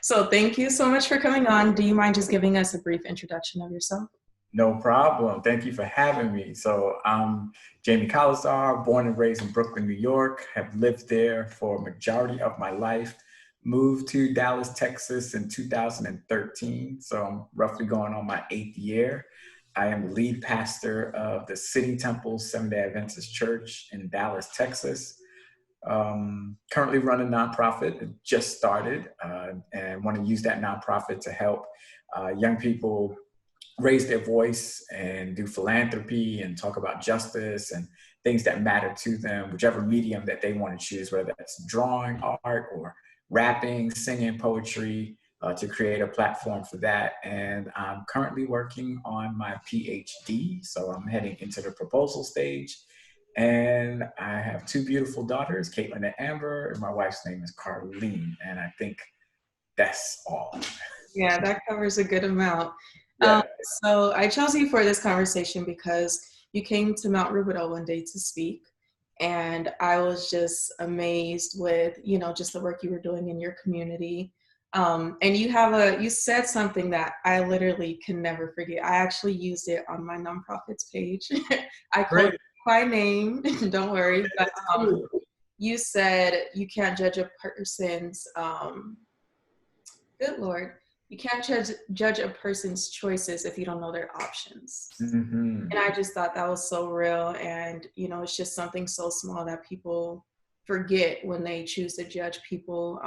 So thank you so much for coming on. Do you mind just giving us a brief introduction of yourself? No problem. Thank you for having me. So I'm Jamie Kowlessar, born and raised in Brooklyn, New York, have lived there for a majority of my life, moved to Dallas, Texas in 2013. So I'm roughly going on my 8th year. I am the lead pastor of the City Temple Seventh-day Adventist Church in Dallas, Texas. Currently run a nonprofit. It just started and want to use that nonprofit to help young people raise their voice and do philanthropy and talk about justice and things that matter to them, whichever medium that they want to choose, whether that's drawing, art, or rapping, singing, poetry, to create a platform for that. And I'm currently working on my PhD, so I'm heading into the proposal stage. And I have two beautiful daughters, Caitlin and Amber, and my wife's name is Carlene. And I think that's all. Yeah, that covers a good amount. Um, Yeah. so I chose you for this conversation because you came to Mount Rubidoux one day to speak, and I was just amazed with, just the work you were doing in your community. And you said something that I literally can never forget. I actually used it on my nonprofit's page. I quoted Great. by name, don't worry, but That's cool. you said you can't judge a person's good Lord, you can't judge a person's choices if you don't know their options. Mm-hmm. And I just thought that was so real. And, it's just something so small that people forget when they choose to judge people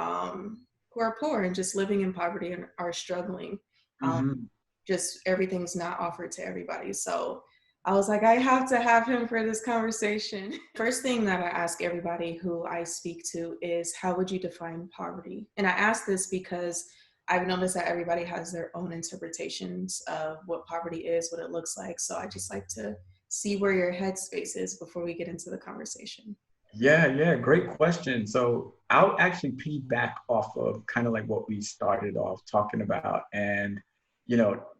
who are poor and just living in poverty and are struggling. Um, Mm-hmm. just everything's not offered to everybody. So I was like, I have to have him for this conversation. First thing that I ask everybody who I speak to is, how would you define poverty? And I ask this because I've noticed that everybody has their own interpretations of what poverty is, what it looks like. So I just like to see where your headspace is before we get into the conversation. Yeah, great question. So I'll actually piggyback off of kind of like what we started off talking about and,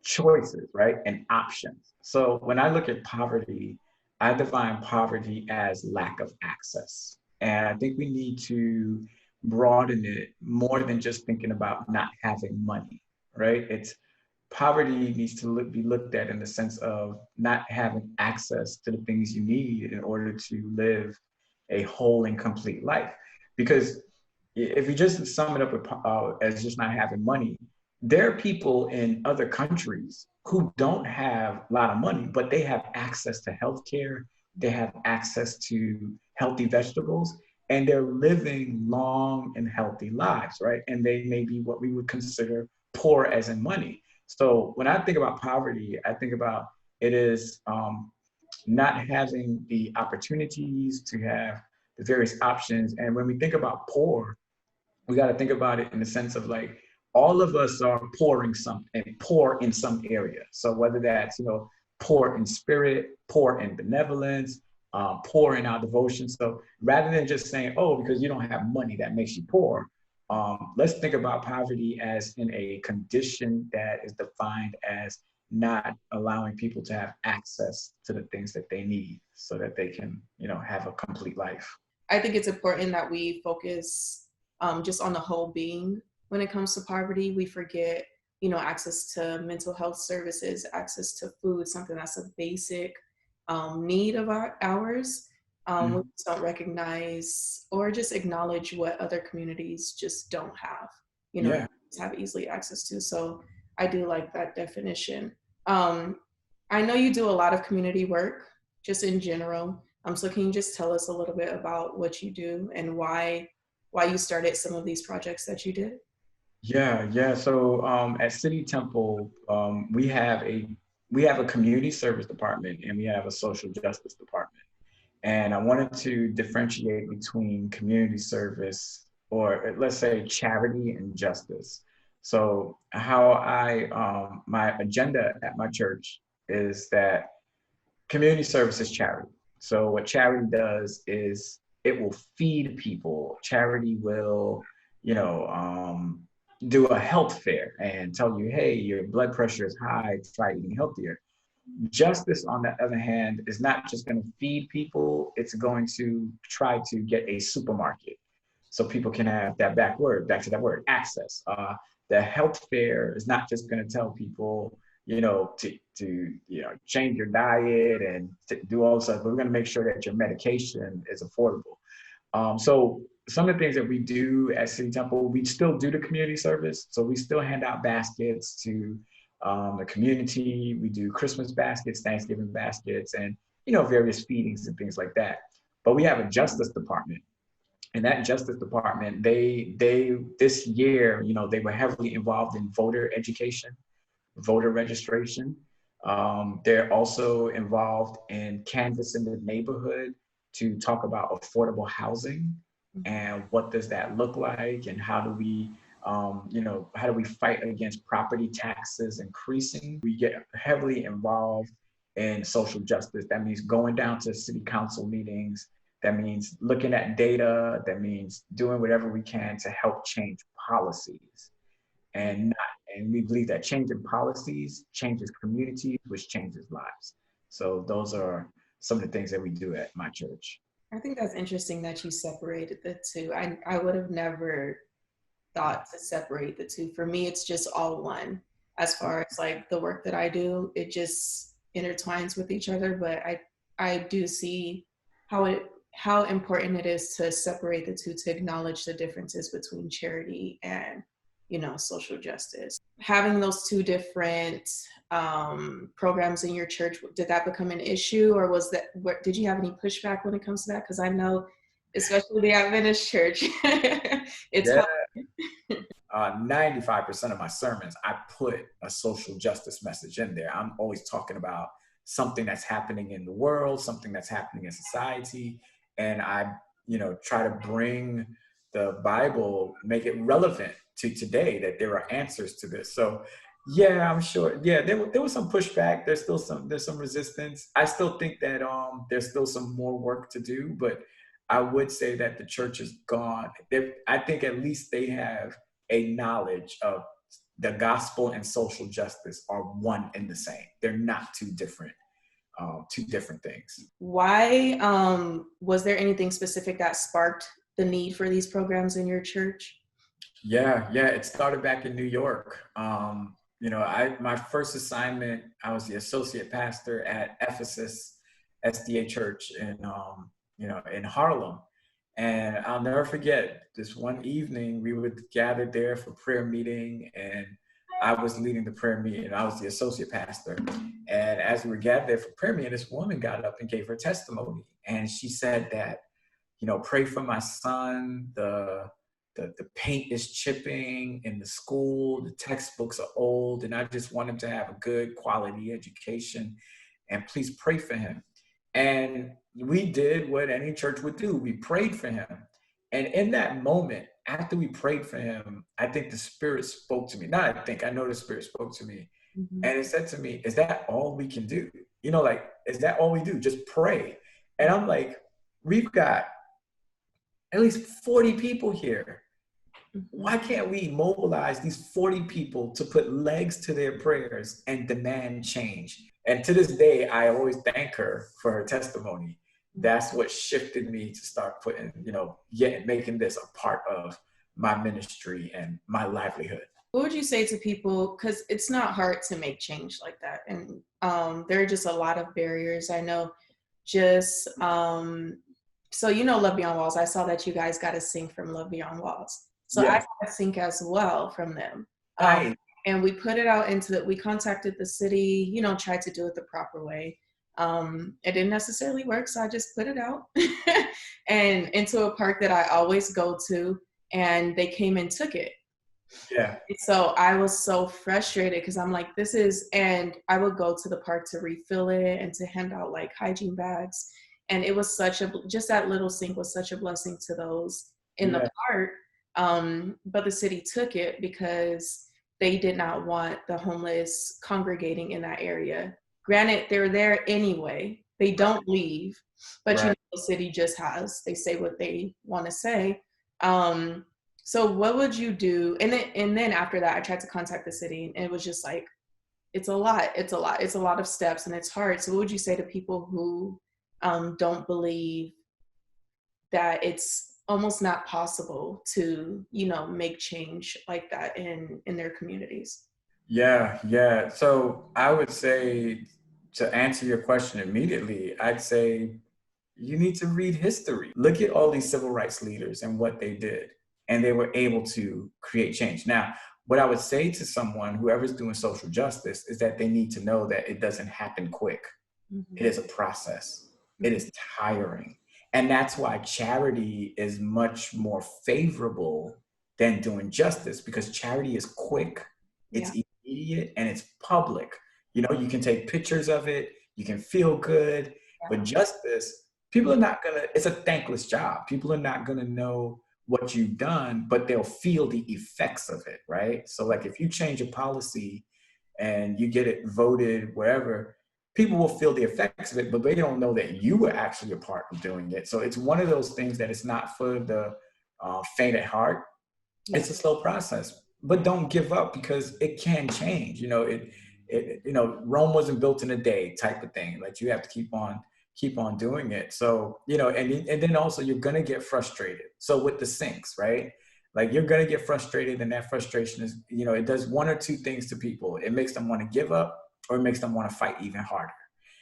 choices, right? And options. So when I look at poverty, I define poverty as lack of access. And I think we need to broaden it more than just thinking about not having money, right? It's poverty needs to be looked at in the sense of not having access to the things you need in order to live a whole and complete life. Because if you just sum it up with, as just not having money, there are people in other countries who don't have a lot of money, but they have access to healthcare, they have access to healthy vegetables, and they're living long and healthy lives, right? And they may be what we would consider poor as in money. So when I think about poverty, I think about it is not having the opportunities to have the various options. And when we think about poor, we got to think about it in the sense of like all of us are poor in some area. So whether that's poor in spirit, poor in benevolence, poor in our devotion. So rather than just saying, oh, because you don't have money that makes you poor, let's think about poverty as in a condition that is defined as not allowing people to have access to the things that they need so that they can, have a complete life. I think it's important that we focus just on the whole being when it comes to poverty. We forget, access to mental health services, access to food, something that's a basic need of ours. We Mm-hmm. just don't recognize or just acknowledge what other communities just don't have, Yeah. have easily access to. So I do like that definition. Um, I know you do a lot of community work, just in general. So can you just tell us a little bit about what you do and why you started some of these projects that you did? Yeah. So at City Temple, we have a community service department and we have a social justice department. And I wanted to differentiate between community service, or let's say charity and justice. So how my agenda at my church is that community service is charity. So what charity does is it will feed people. Charity will, you know, um, do a health fair and tell you, hey, your blood pressure is high, try eating healthier. Justice, on the other hand, is not just going to feed people, it's going to try to get a supermarket so people can have that back to that word, access. the health fair is not just going to tell people, to change your diet and to do all this stuff, but we're going to make sure that your medication is affordable. So some of the things that we do at City Temple, we still do the community service. So we still hand out baskets to the community. We do Christmas baskets, Thanksgiving baskets, and various feedings and things like that. But we have a justice department, and that justice department, they this year, they were heavily involved in voter education, voter registration. They're also involved in canvassing the neighborhood to talk about affordable housing and what does that look like, and how do we how do we fight against property taxes increasing. We get heavily involved in social justice. That means going down to city council meetings. That means looking at data. That means doing whatever we can to help change policies. And we believe that changing policies changes communities, which changes lives. So those are some of the things that we do at my church. I think that's interesting that you separated the two. I would have never thought to separate the two. For me, it's just all one. As far as like the work that I do, it just intertwines with each other. But I do see how important it is to separate the two, to acknowledge the differences between charity and social justice. Having those two different programs in your church, did that become an issue, or did you have any pushback when it comes to that? Because I know, especially the Adventist church, it's yeah. hard. 95% of my sermons, I put a social justice message in there. I'm always talking about something that's happening in the world, something that's happening in society, and I, try to bring the Bible, make it relevant to today, that there are answers to this. So yeah, I'm sure. Yeah, there was some pushback. There's some resistance. I still think that there's still some more work to do, but I would say that the church is gone. I think at least they have a knowledge of the gospel and social justice are one and the same. They're not two different things. Why was there anything specific that sparked the need for these programs in your church? Yeah, it started back in New York. My first assignment, I was the associate pastor at Ephesus SDA Church in Harlem. And I'll never forget this one evening, we would gather there for prayer meeting, and I was leading the prayer meeting. I was the associate pastor. And as we were gathered there for prayer meeting, this woman got up and gave her testimony. And she said that, pray for my son. The paint is chipping in the school. The textbooks are old, and I just want him to have a good quality education. And please pray for him. And we did what any church would do. We prayed for him. And in that moment, after we prayed for him, I think the Spirit spoke to me. I know the Spirit spoke to me. Mm-hmm. And it said to me, is that all we can do? Is that all we do? Just pray. And I'm like, we've got at least 40 people here. Why can't we mobilize these 40 people to put legs to their prayers and demand change? And to this day, I always thank her for her testimony. That's what shifted me to start making this a part of my ministry and my livelihood. What would you say to people, because it's not hard to make change like that, and there are just a lot of barriers. I know so Love Beyond Walls, I saw that you guys got a sync from Love Beyond Walls. So yes. I got a sync as well from them. And we put it out we contacted the city, tried to do it the proper way. It didn't necessarily work, so I just put it out and into a park that I always go to, and they came and took it. Yeah. So I was so frustrated because I'm like, and I would go to the park to refill it and to hand out like hygiene bags. And it was just that little sink was such a blessing to those in the park. But the city took it because they did not want the homeless congregating in that area. Granted, they're there anyway. They don't leave, but right. The city just they say what they want to say. So what would you do? And then after that, I tried to contact the city, and it was just like, it's a lot of steps, and it's hard. So what would you say to people who don't believe that it's almost not possible to, you know, make change like that in their communities. Yeah, yeah. So I would say, to answer your question immediately, I'd say you need to read history. Look at all these civil rights leaders and what they did, and they were able to create change. Now, what I would say to someone, whoever's doing social justice, is that they need to know that it doesn't happen quick. It Mhm. is a process. It Mhm. is tiring. And that's why charity is much more favorable than doing justice, because charity is quick, Yeah. it's immediate, and it's public. You know, you can take pictures of it, you can feel good, but Yeah. justice, people are not gonna, it's a thankless job. People are not gonna know what you've done, but they'll feel the effects of it, right? So, like, if you change a policy and you get it voted wherever, people will feel the effects of it, but they don't know that you were actually a part of doing it. So it's one of those things that it's not for the faint at heart. Yeah. It's a slow process, but don't give up, because it can change. You know, you know, Rome wasn't built in a day, type of thing. Like, you have to keep on doing it. So, you know, and then also you're gonna get frustrated. So with the sinks, right? Like, you're gonna get frustrated, and that frustration is, you know, it does one or two things to people. It makes them want to give up, or it makes them want to fight even harder.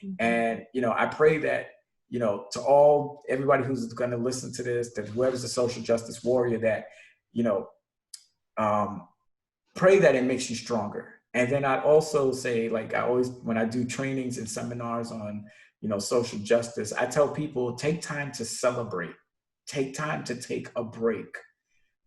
Mhm. And, you know, I pray that, you know, to all everybody who's going to listen to this, that whoever's a social justice warrior, that, you know, um, pray that it makes you stronger. And then I also say, like, I always, when I do trainings and seminars on, you know, social justice, I tell people, take time to celebrate, take time to take a break,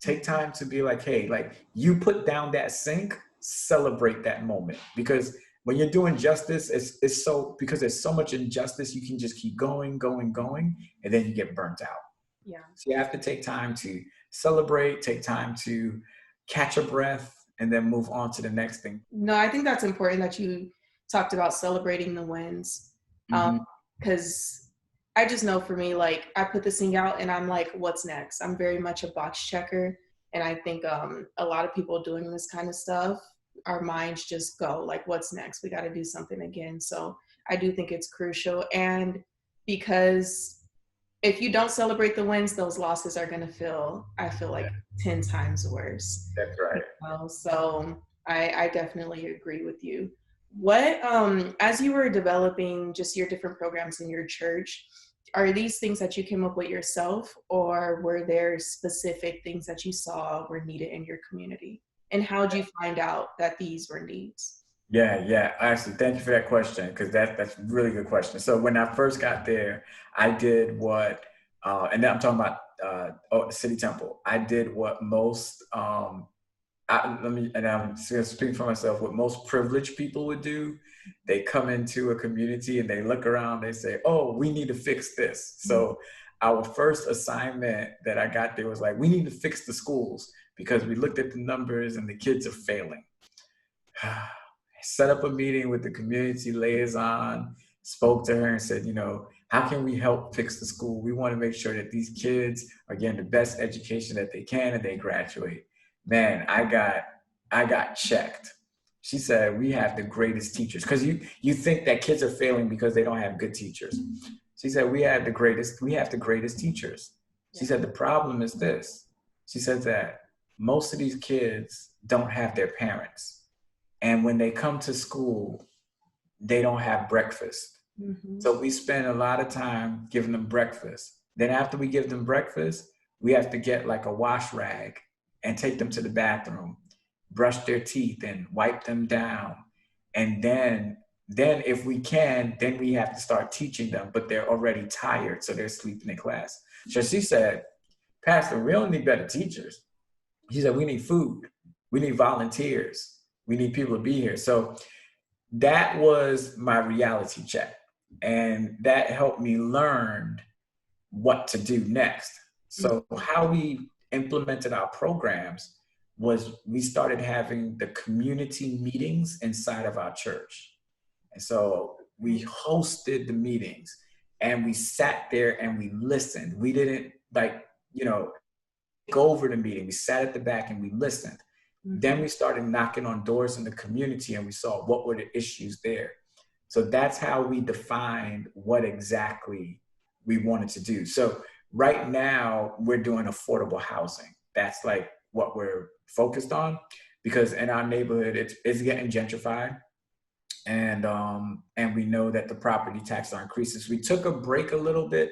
take Mhm. time to be like, hey, like, you put down that sink, celebrate that moment. Because when you're doing justice, it's so, because there's so much injustice, you can just keep going, going, going, and then you get burnt out. Yeah. So you have to take time to celebrate, take time to catch a breath, and then move on to the next thing. No, I think that's important that you talked about celebrating the wins. Hmm. Because I just know for me, like, I put this thing out and I'm like, what's next? I'm very much a box checker. And I think a lot of people doing this kind of stuff, our minds just go, like, what's next? We got to do something again. So I do think it's crucial. And because if you don't celebrate the wins, those losses are going to feel, I feel like, 10 times worse. That's right. So I definitely agree with you. What, as you were developing just your different programs in your church, are these things that you came up with yourself, or were there specific things that you saw were needed in your community? And how did you find out that these were needs? Yeah, yeah. Actually, thank you for that question, because that's a really good question. So when I first got there, I did what, and then I'm talking about City Temple. I did what most, and I'm speaking for myself, what most privileged people would do. They come into a community and they look around, they say, oh, we need to fix this. Mhm. So our first assignment that I got there was like, we need to fix the schools, because we looked at the numbers and the kids are failing. Set up a meeting with the community liaison, spoke to her and said, you know, how can we help fix the school? We want to make sure that these kids are getting the best education that they can and they graduate. Man, I got checked. She said, we have the greatest teachers. Because you think that kids are failing because they don't have good teachers. She said, we have the greatest teachers. She Yeah. said, the problem is this. She said that most of these kids don't have their parents. And when they come to school, they don't have breakfast. Mhm. So we spend a lot of time giving them breakfast. Then after we give them breakfast, we have to get like a wash rag and take them to the bathroom, brush their teeth and wipe them down. And then if we can, then we have to start teaching them, but they're already tired, so they're sleeping in class. So she said, Pastor, we don't need better teachers. She said, we need food. We need volunteers. We need people to be here. So that was my reality check. And that helped me learn what to do next. Mhm. So how we implemented our programs was we started having the community meetings inside of our church. And so we hosted the meetings and we sat there and we listened. We didn't, like, you know, go over the meeting. We sat at the back and we listened. Then Mhm. we started knocking on doors in the community and we saw what were the issues there. So that's how we defined what exactly we wanted to do. So right now we're doing affordable housing. That's like what we're focused on, because in our neighborhood it's getting gentrified, and we know that the property tax are increases. We took a break a little bit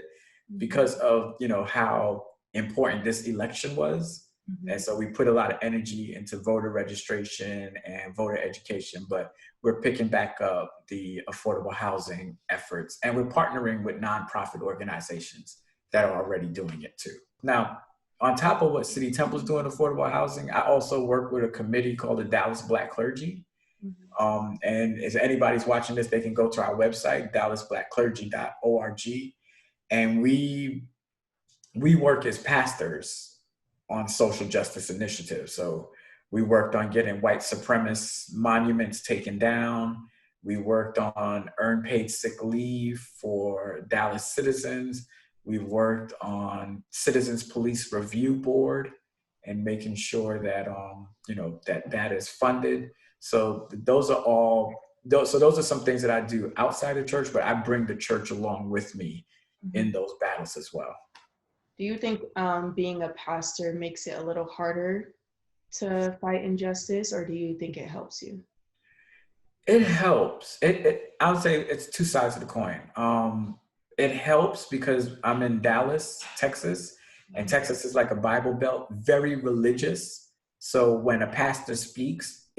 Mhm. because of, you know, how important this election was. And Mhm. so we put a lot of energy into voter registration and voter education, but we're picking back up the affordable housing efforts, and we're partnering with nonprofit organizations that are already doing it too. Now, on top of what City Temple's doing affordable housing, I also work with a committee called the Dallas Black Clergy. Mhm. And if anybody's watching this, they can go to our website, dallasblackclergy.org, and we work as pastors on social justice initiatives. So we worked on getting white supremacist monuments taken down. We worked on earned paid sick leave for Dallas citizens. We worked on Citizens Police Review Board and making sure that that is funded. So those are all those are some things that I do outside of church, but I bring the church along with me in Mhm. those battles as well. Do you think being a pastor makes it a little harder to fight injustice, or do you think it helps you? It helps. I would say it's two sides of the coin. It helps because I'm in Dallas, Texas, and Mhm. Texas is like a Bible Belt, very religious. So when a pastor speaks,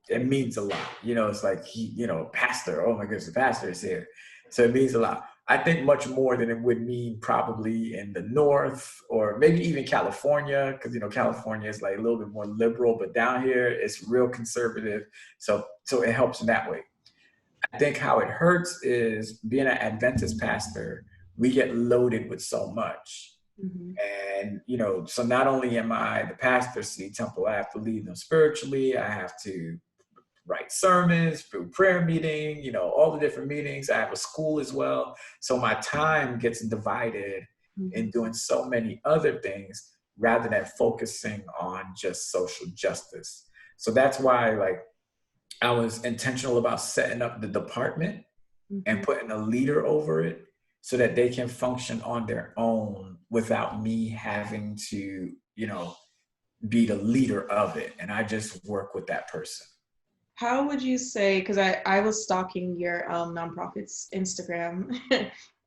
it means a lot. You know, it's like pastor. Oh my goodness, the pastor is here, so it means a lot. I think much more than it would mean probably in the North or maybe even California, because California is like a little bit more liberal, but down here it's real conservative. So it helps in that way. I think how it hurts is being an Adventist pastor, we get loaded with so much. Mhm. And so not only am I the pastor of City Temple, I have to lead them spiritually, I have to write sermons, through prayer meeting, all the different meetings. I have a school as well. So my time gets divided in Mhm. doing so many other things rather than focusing on just social justice. So that's why like I was intentional about setting up the department and Mhm. putting a leader over it so that they can function on their own without me having to, be the leader of it. And I just work with that person. How would you say, because I was stalking your nonprofit's Instagram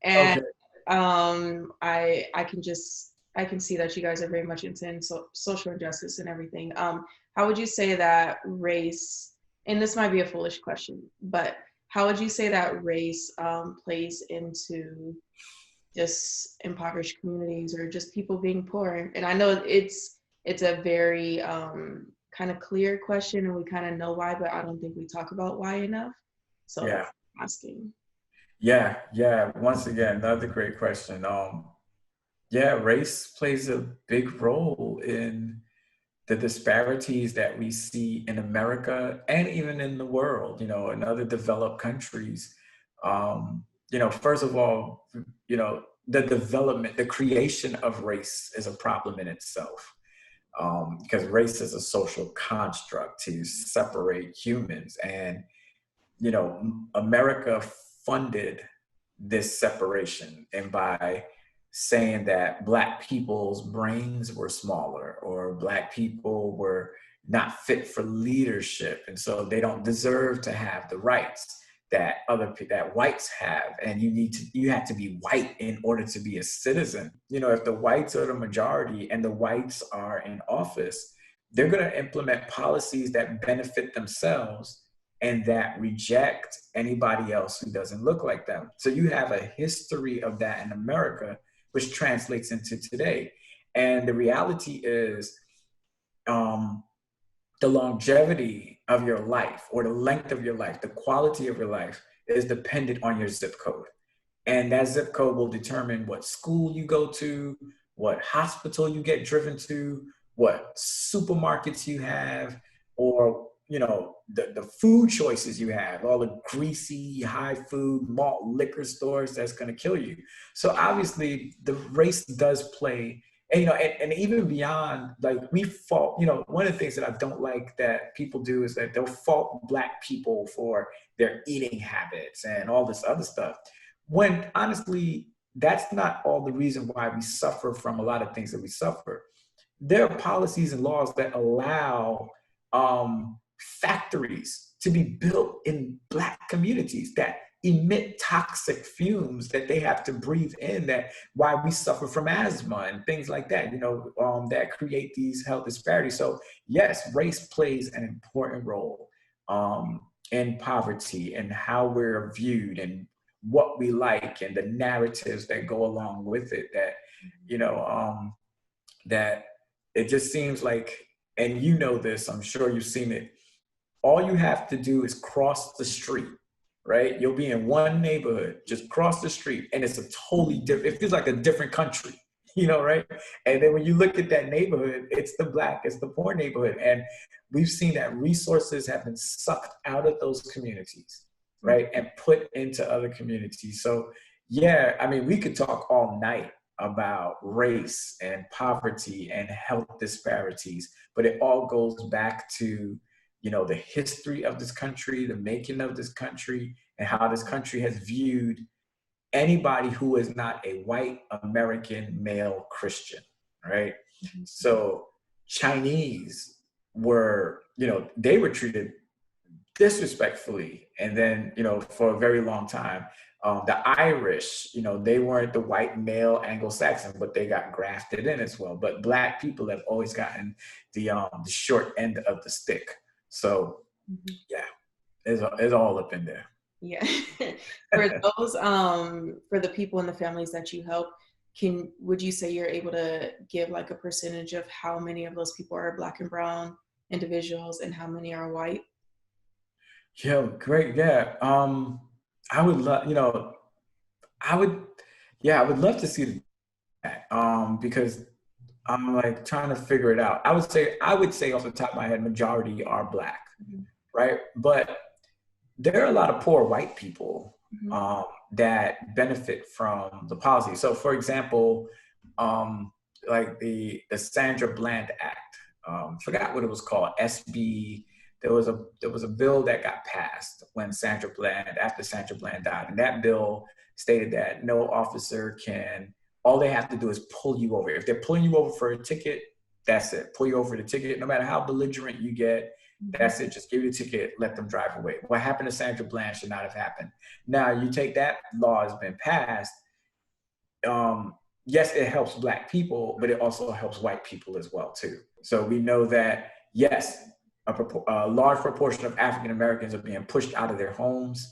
and Okay. I can see that you guys are very much into social injustice and everything. How would you say that race, and this might be a foolish question, but how would you say that race plays into just impoverished communities or just people being poor? And I know it's a very kind of clear question and we kind of know why, but I don't think we talk about why enough. So that's Yeah. what I'm asking. Yeah, yeah. Once again, another great question. Yeah, race plays a big role in the disparities that we see in America and even in the world, in other developed countries. First of all, the development, the creation of race is a problem in itself. Because race is a social construct to separate humans. And America funded this separation, and by saying that Black people's brains were smaller or Black people were not fit for leadership, and so they don't deserve to have the rights that whites have, and you have to be white in order to be a citizen. If the whites are the majority and the whites are in office, they're going to implement policies that benefit themselves and that reject anybody else who doesn't look like them. So you have a history of that in America, which translates into today. And the reality is, um, the longevity of your life or the length of your life, the quality of your life is dependent on your zip code. And that zip code will determine what school you go to, what hospital you get driven to, what supermarkets you have, or the food choices you have, all the greasy, high food, malt liquor stores that's going to kill you. So obviously the race does play, and even beyond, like we fault, one of the things that I don't like that people do is that they'll fault Black people for their eating habits and all this other stuff, when honestly that's not all the reason why we suffer from a lot of things that we suffer. There are policies and laws that allow factories to be built in Black communities that emit toxic fumes that they have to breathe in, that why we suffer from asthma and things like that, that create these health disparities. So yes, race plays an important role in poverty and how we're viewed and what we like and the narratives that go along with it, that, that it just seems like, and this, I'm sure you've seen it, all you have to do is cross the street, right? You'll be in one neighborhood, just cross the street, and it's a totally different, it feels like a different country, right? And then when you look at that neighborhood, it's the poor neighborhood. And we've seen that resources have been sucked out of those communities, right? And put into other communities. So yeah, I mean, we could talk all night about race and poverty and health disparities, but it all goes back to the history of this country, the making of this country, and how this country has viewed anybody who is not a white American male Christian, right? So Chinese were, they were treated disrespectfully. And then, for a very long time, the Irish, they weren't the white male Anglo-Saxon, but they got grafted in as well. But Black people have always gotten the short end of the stick. So yeah, it's all up in there. Yeah. For those, for the people in the families that you help, would you say you're able to give like a percentage of how many of those people are Black and brown individuals and how many are white? Yeah, great. Yeah. I would love, I would love to see that. Because I'm like trying to figure it out. I would say off the top of my head, majority are Black, right? But there are a lot of poor white people that benefit from the policy. So for example, like the Sandra Bland Act, forgot what it was called, SB. There was a bill that got passed after Sandra Bland died. And that bill stated that no officer all they have to do is pull you over. If they're pulling you over for a ticket, that's it. Pull you over for the ticket, no matter how belligerent you get, that's it. Just give you the ticket, let them drive away. What happened to Sandra Bland should not have happened. Now, you take that law has been passed. Yes, it helps Black people, but it also helps white people as well, too. So we know that, yes, a large proportion of African Americans are being pushed out of their homes.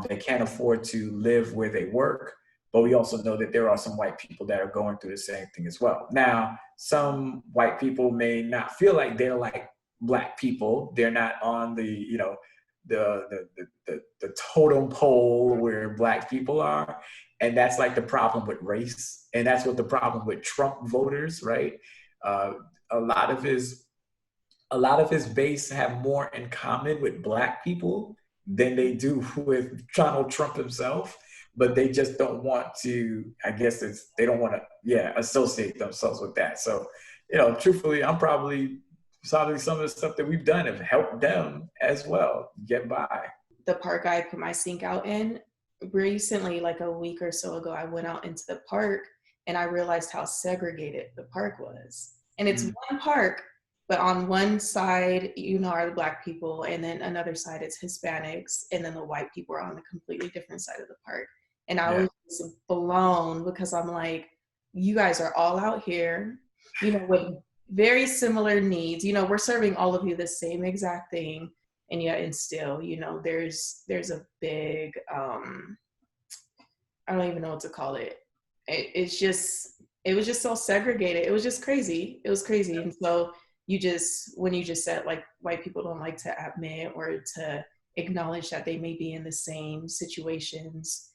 They can't afford to live where they work. But we also know that there are some white people that are going through the same thing as well. Now, some white people may not feel like they're like Black people. They're not on the totem pole where Black people are. And that's like the problem with race. And that's what the problem with Trump voters, right? A lot of his base have more in common with Black people than they do with Donald Trump himself. But they just don't want to, I guess they don't want to, associate themselves with that. So, truthfully, I'm probably some of the stuff that we've done have helped them as well get by. The park I put my sink out in, recently, like a week or so ago, I went out into the park and I realized how segregated the park was. And it's one park, but on one side, are the Black people, and then another side, it's Hispanics, and then the white people are on a completely different side of the park. And I was just blown because I'm like, you guys are all out here, with very similar needs. We're serving all of you the same exact thing. And yet, and still, there's a big, I don't even know what to call it. It was just so segregated. It was just crazy. It was crazy. And so when you just said like white people don't like to admit or to acknowledge that they may be in the same situations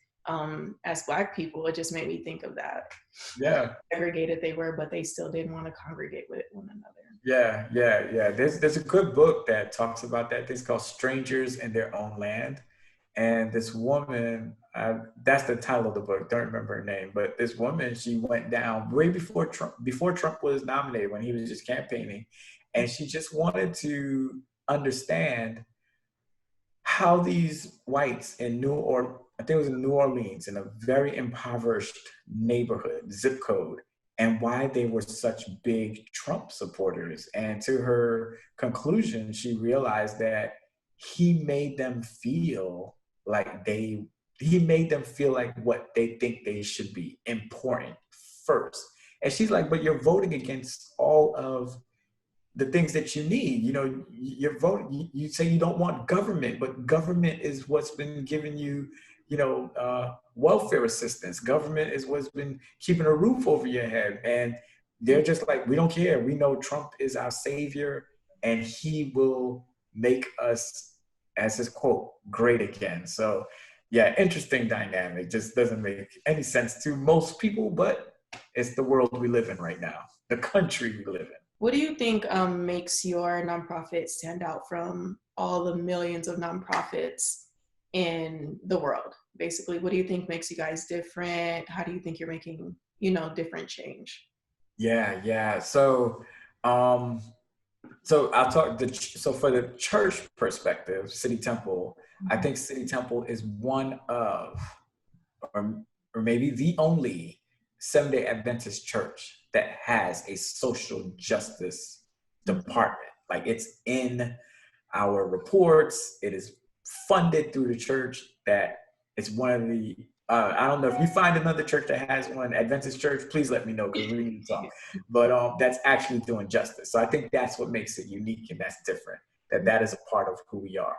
as Black people, it just made me think of that. Yeah. Segregated they were, but they still didn't want to congregate with one another. Yeah. There's a good book that talks about that. It's called Strangers in Their Own Land. And this woman, that's the title of the book, don't remember her name, but this woman, she went down way before Trump was nominated, when he was just campaigning. And she just wanted to understand how these whites in I think it was in New Orleans, in a very impoverished neighborhood, zip code, and why they were such big Trump supporters. And to her conclusion, she realized that he made them feel like he made them feel like what they think they should be important first. And she's like, but you're voting against all of the things that you need. You know, you're voting. You say you don't want government, but government is what's been giving you, welfare assistance. Government is what's been keeping a roof over your head. And they're just like, we don't care. We know Trump is our savior, and he will make us, as his quote, great again. So, yeah, interesting dynamic. Just doesn't make any sense to most people, but it's the world we live in right now, the country we live in. What do you think makes your nonprofit stand out from all the millions of nonprofits in the world? Basically, what do you think makes you guys different? How do you think you're making, different change? Yeah. Um, so I'll talk. So for the church perspective, City Temple, I think City Temple is one of, or or maybe the only Seventh Day Adventist church that has a social justice department. Like, it's in our reports. It is funded through the church. That it's one of the. I don't know if you find another church that has one, Adventist church. Please let me know, because we need to talk. But that's actually doing justice. So I think that's what makes it unique, and that's different. That is a part of who we are.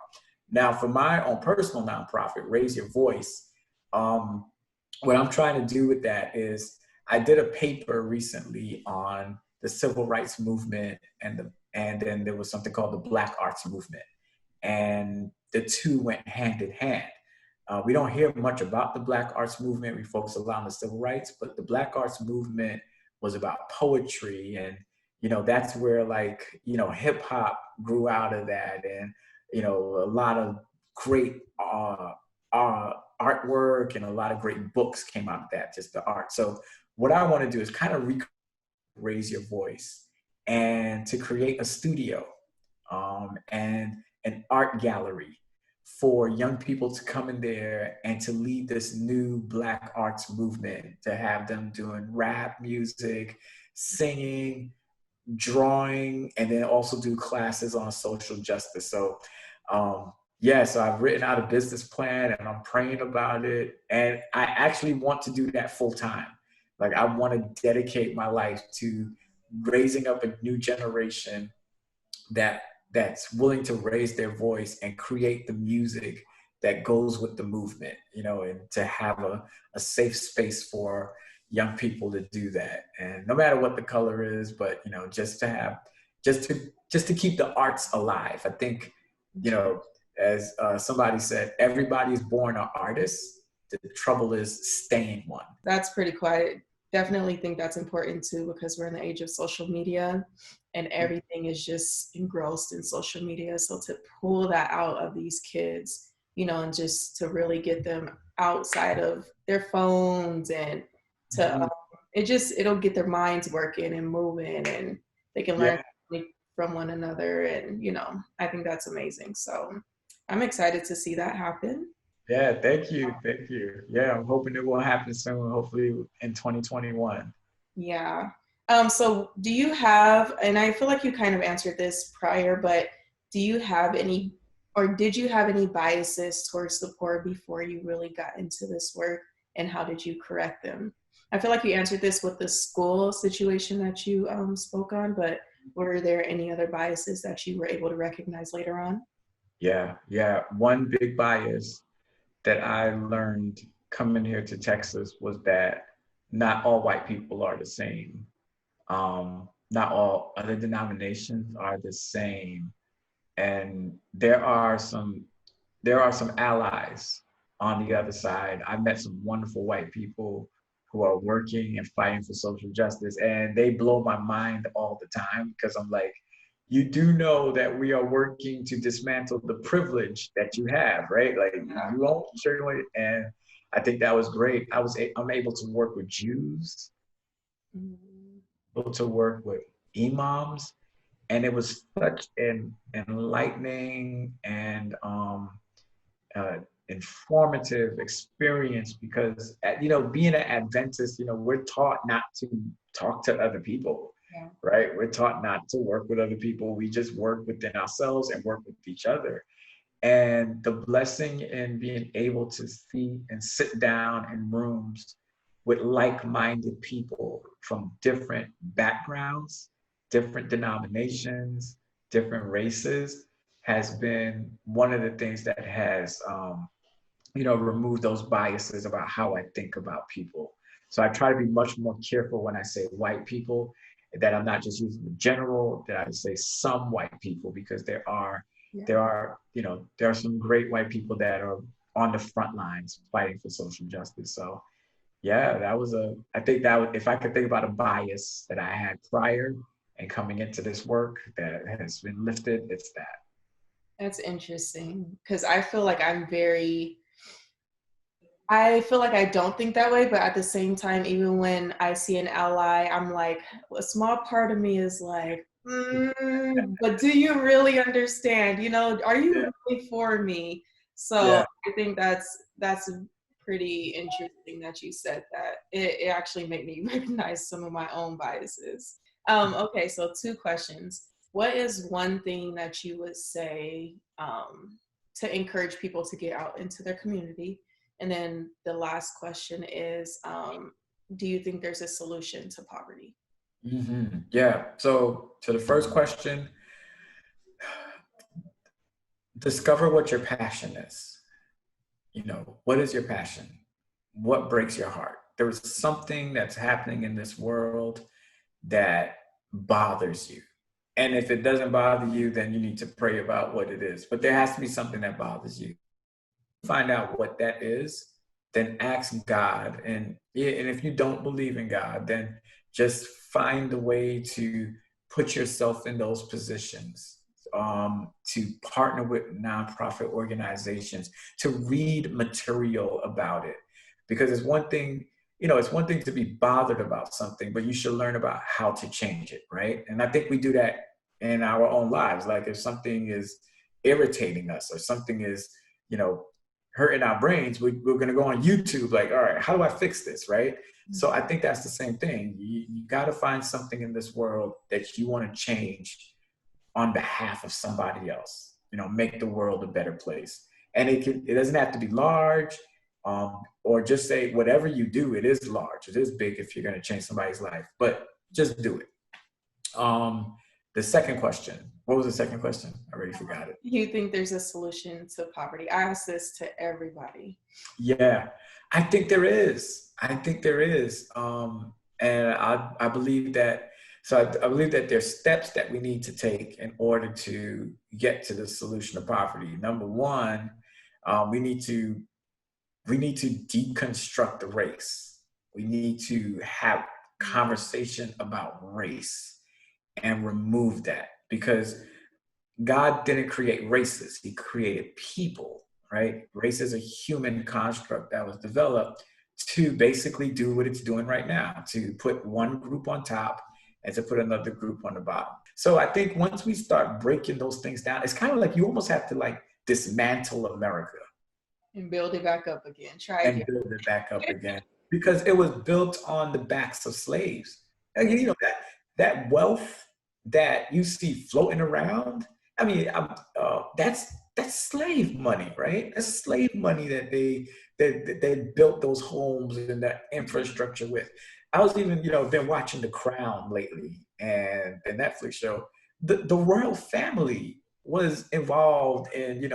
Now, for my own personal nonprofit, Raise Your Voice. Um, what I'm trying to do with that is, I did a paper recently on the civil rights movement, and then there was something called the Black Arts Movement, and the two went hand in hand. We don't hear much about the Black Arts Movement. We focus a lot on the civil rights, but the Black Arts Movement was about poetry, and that's where, like, hip hop grew out of that, and a lot of great artwork and a lot of great books came out of that, just the art. So what I want to do is kind of Raise Your Voice, and to create a studio, and an art gallery for young people to come in there and to lead this new Black arts movement, to have them doing rap music, singing, drawing, and then also do classes on social justice. So, so I've written out a business plan, and I'm praying about it. And I actually want to do that full time. Like, I want to dedicate my life to raising up a new generation that's willing to raise their voice and create the music that goes with the movement, and to have a safe space for young people to do that. And no matter what the color is, but just to keep the arts alive. I think, as somebody said, everybody is born an artist. The trouble is staying one. That's pretty quiet. Definitely think that's important too, because we're in the age of social media and everything is just engrossed in social media. So to pull that out of these kids, and just to really get them outside of their phones, and to it'll get their minds working and moving, and they can learn from one another. And I think that's amazing. So I'm excited to see that happen. Yeah, thank you. Thank you. Yeah, I'm hoping it will happen soon, hopefully in 2021. Yeah. So do you have, and I feel like you kind of answered this prior, but do you have any, or did you have any biases towards the poor before you really got into this work, and how did you correct them? I feel like you answered this with the school situation that you spoke on, but were there any other biases that you were able to recognize later on? Yeah. One big bias that I learned coming here to Texas was that not all white people are the same. Not all other denominations are the same, and there are some allies on the other side. I met some wonderful white people who are working and fighting for social justice, and they blow my mind all the time, because I'm like, you do know that we are working to dismantle the privilege that you have, right? Like, you won't share it. And I think that was great. I'm able to work with Jews, able to work with imams, and it was such an enlightening and informative experience because, being an Adventist, we're taught not to talk to other people, Yeah. right? We're taught not to work with other people. We just work within ourselves and work with each other. And the blessing in being able to see and sit down in rooms with like-minded people from different backgrounds, different denominations, different races has been one of the things that has remove those biases about how I think about people. So I try to be much more careful when I say white people, that I'm not just using the general, that I say some white people, because Yeah. there are some great white people that are on the front lines fighting for social justice. So yeah, I think if I could think about a bias that I had prior and coming into this work that has been lifted, it's that. That's interesting because I feel like I don't think that way, but at the same time, even when I see an ally, I'm like, a small part of me is like, but do you really understand? Are Yeah, you really for me? So yeah. I think that's pretty interesting that you said that. It actually made me recognize some of my own biases. Okay, so two questions. What is one thing that you would say to encourage people to get out into their community? And then the last question is, do you think there's a solution to poverty? Yeah. So to the first question, discover what your passion is. What is your passion? What breaks your heart? There's something that's happening in this world that bothers you. And if it doesn't bother you, then you need to pray about what it is. But there has to be something that bothers you. Find out what that is, then ask God. And if you don't believe in God, then just find a way to put yourself in those positions, to partner with nonprofit organizations, to read material about it. Because it's one thing to be bothered about something, but you should learn about how to change it, right? And I think we do that in our own lives. Like if something is irritating us or something is, you know, hurting our brains, we're going to go on YouTube, like, all right, how do I fix this, right? So I think that's the same thing. You got to find something in this world that you want to change on behalf of somebody else, make the world a better place. And it doesn't have to be large, or just say whatever you do, it is large, it is big if you're going to change somebody's life, but just do it. Um, the second question, what was the second question? I already forgot it. You think there's a solution to poverty? I ask this to everybody. Yeah, I think there is. I think there is. And I believe that, I believe that there's steps that we need to take in order to get to the solution of poverty. Number one, we need to deconstruct the race. We need to have conversation about race and remove that, because God didn't create races, he created people, right? Race is a human construct that was developed to basically do what it's doing right now, to put one group on top and to put another group on the bottom. So I think once we start breaking those things down, it's kind of like you almost have to like dismantle America And build it back up again. Try and again. build it back up again, because it was built on the backs of slaves. And, that wealth that you see floating around. I mean, that's slave money, right? That's slave money that they built those homes and that infrastructure with. I was even been watching The Crown lately, and the Netflix show. The royal family was involved in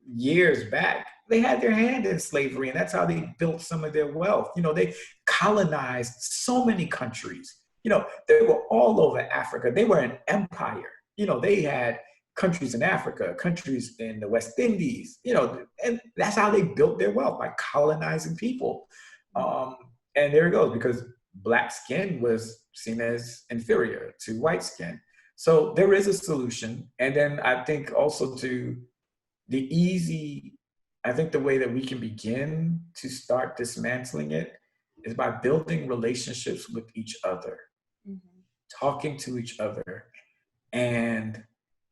years back. They had their hand in slavery, and that's how they built some of their wealth. They colonized so many countries. They were all over Africa. They were an empire. They had countries in Africa, countries in the West Indies, and that's how they built their wealth, by colonizing people. And there it goes, because black skin was seen as inferior to white skin. So there is a solution. And then I think also the easy, I think the way that we can begin to start dismantling it is by building relationships with each other, Mm-hmm. talking to each other, and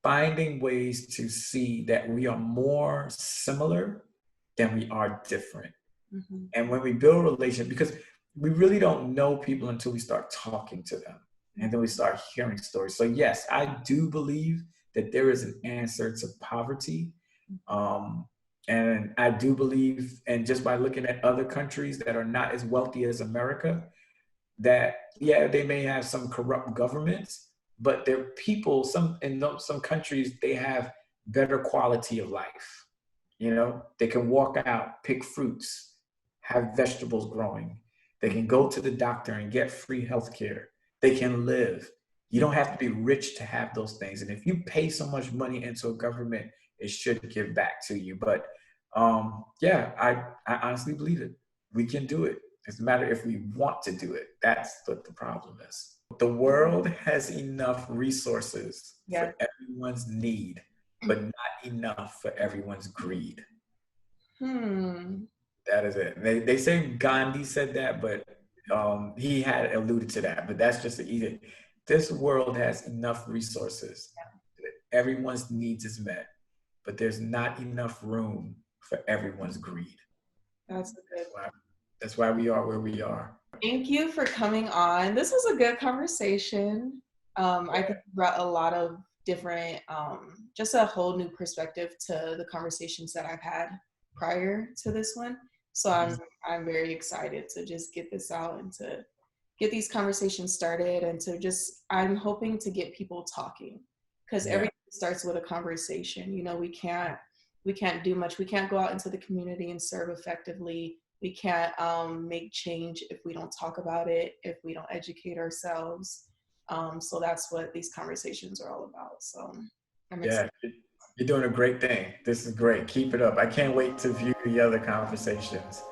finding ways to see that we are more similar than we are different. Mhm. And when we build relationships, because we really don't know people until we start talking to them and then we start hearing stories. So yes, I do believe that there is an answer to poverty. Um, and I do believe, and just by looking at other countries that are not as wealthy as America, that yeah, they may have some corrupt governments, but their people, some countries, they have better quality of life. You know, they can walk out, pick fruits, have vegetables growing. They can go to the doctor and get free health care. They can live. You don't have to be rich to have those things. And if you pay so much money into a government, it should give back to you. But yeah, I honestly believe it. We can do it. It's a matter if we want to do it. That's what the problem is. The world has enough resources Yeah. for everyone's need, but not enough for everyone's greed. Hmm. That is it. They say Gandhi said that, but he had alluded to that. But that's just the easy. This world has enough resources that everyone's needs is met, but there's not enough room for everyone's greed. That's a good. That's why we are where we are. Thank you for coming on. This was a good conversation. I think you brought a lot of different, just a whole new perspective to the conversations that I've had prior to this one. So I'm very excited to just get this out and to get these conversations started and to just I'm hoping to get people talking because Yeah. everything starts with a conversation. You know, we can't do much. We can't go out into the community and serve effectively. We can't make change if we don't talk about it, if we don't educate ourselves. So that's what these conversations are all about. So I'm excited. Yeah, you're doing a great thing. This is great. Keep it up. I can't wait to view the other conversations.